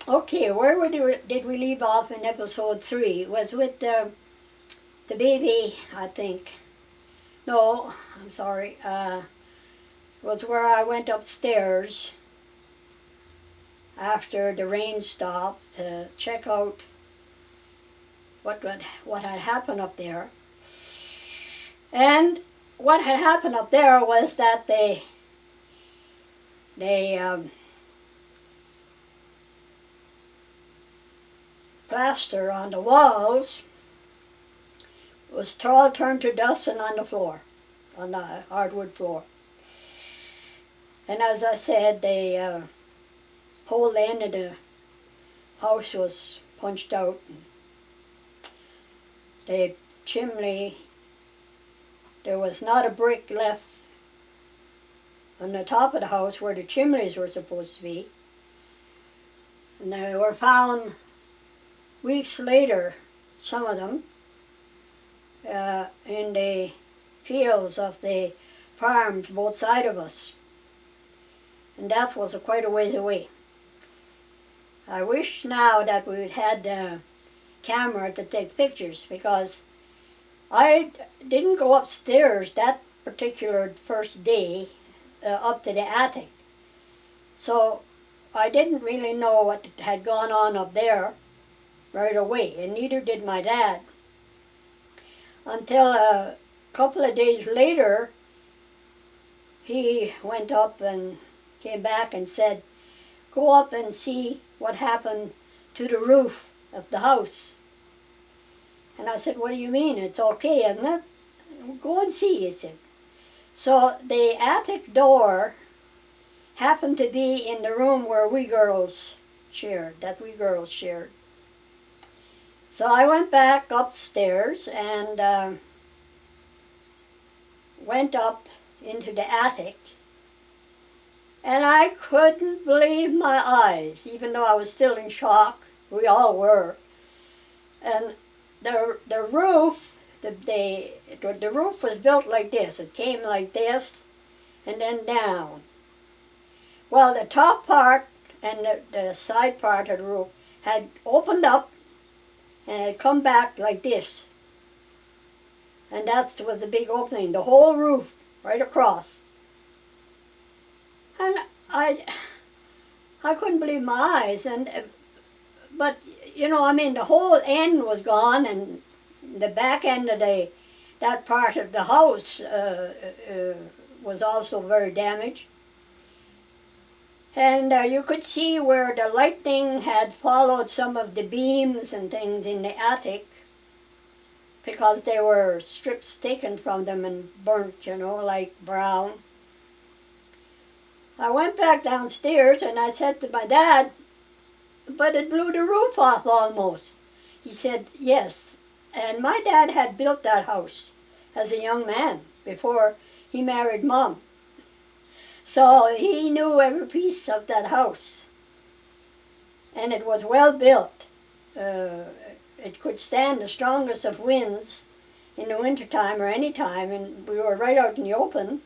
Okay, where did we leave off in episode 3? It was with the baby, I think. No, I'm sorry. Was where I went upstairs after the rain stopped to check out what had happened up there. And what had happened up there was that they plaster on the walls was all turned to dust and on the floor, on the hardwood floor. And as I said, the whole end of the house was punched out. The chimney, there was not a brick left on the top of the house where the chimneys were supposed to be. And they were found weeks later, some of them, in the fields of the farms both sides of us. And that was quite a ways away. I wish now that we had a camera to take pictures, because I didn't go upstairs that particular first day up to the attic. So I didn't really know what had gone on up there right away, and neither did my dad. Until a couple of days later, he went up and came back and said, "Go up and see what happened to the roof of the house." And I said, "What do you mean? It's okay, isn't it?" "Go and see," he said. So the attic door happened to be in the room where we girls shared. So I went back upstairs and went up into the attic, and I couldn't believe my eyes, even though I was still in shock. We all were. And the roof, the roof was built like this. It came like this and then down. Well, the top part and the side part of the roof had opened up and had come back like this. And that was a big opening, the whole roof right across. And I couldn't believe my eyes. But you know, I mean, the whole end was gone, and the back end of that part of the house was also very damaged. And you could see where the lightning had followed some of the beams and things in the attic, because they were strips taken from them and burnt, you know, like brown. I went back downstairs and I said to my dad, "But it blew the roof off almost." He said, "Yes." And my dad had built that house as a young man before he married Mom. So he knew every piece of that house. And it was well built. It could stand the strongest of winds in the wintertime or any time, and we were right out in the open.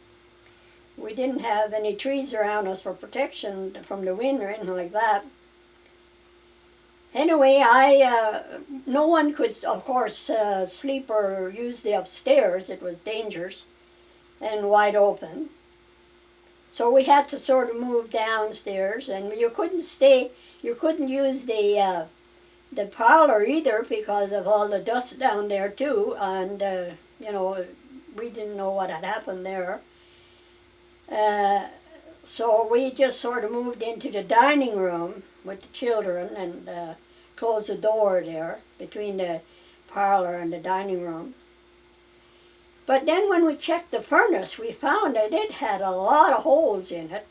We didn't have any trees around us for protection from the wind or anything like that. Anyway, no one could, of course, sleep or use the upstairs. It was dangerous and wide open. So we had to sort of move downstairs, and you couldn't use the parlor either because of all the dust down there too, and you know, we didn't know what had happened there. So we just sort of moved into the dining room with the children and closed the door there between the parlor and the dining room. But then when we checked the furnace, we found that it had a lot of holes in it.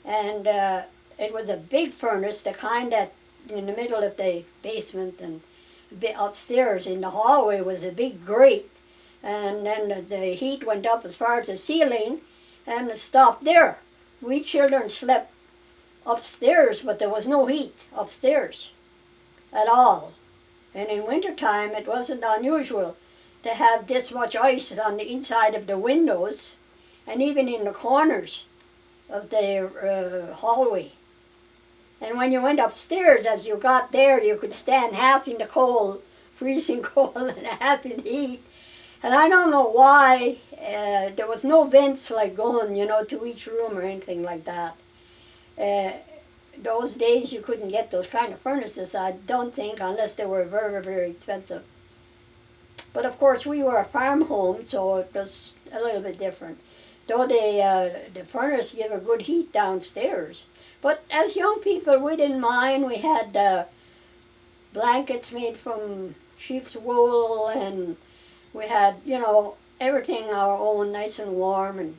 And it was a big furnace, the kind that in the middle of the basement, and upstairs in the hallway was a big grate. And then the heat went up as far as the ceiling and it stopped there. We children slept upstairs, but there was no heat upstairs at all. And in wintertime, it wasn't unusual to have this much ice on the inside of the windows and even in the corners of the hallway. And when you went upstairs, as you got there, you could stand half in the cold, freezing cold, and half in the heat. And I don't know why, there was no vents like going, to each room or anything like that. Uh, those days you couldn't get those kind of furnaces, I don't think, unless they were very, very expensive. But of course we were a farm home, so it was a little bit different. Though the furnace gave a good heat downstairs. But as young people, we didn't mind. We had blankets made from sheep's wool, and we had, everything our own, nice and warm. And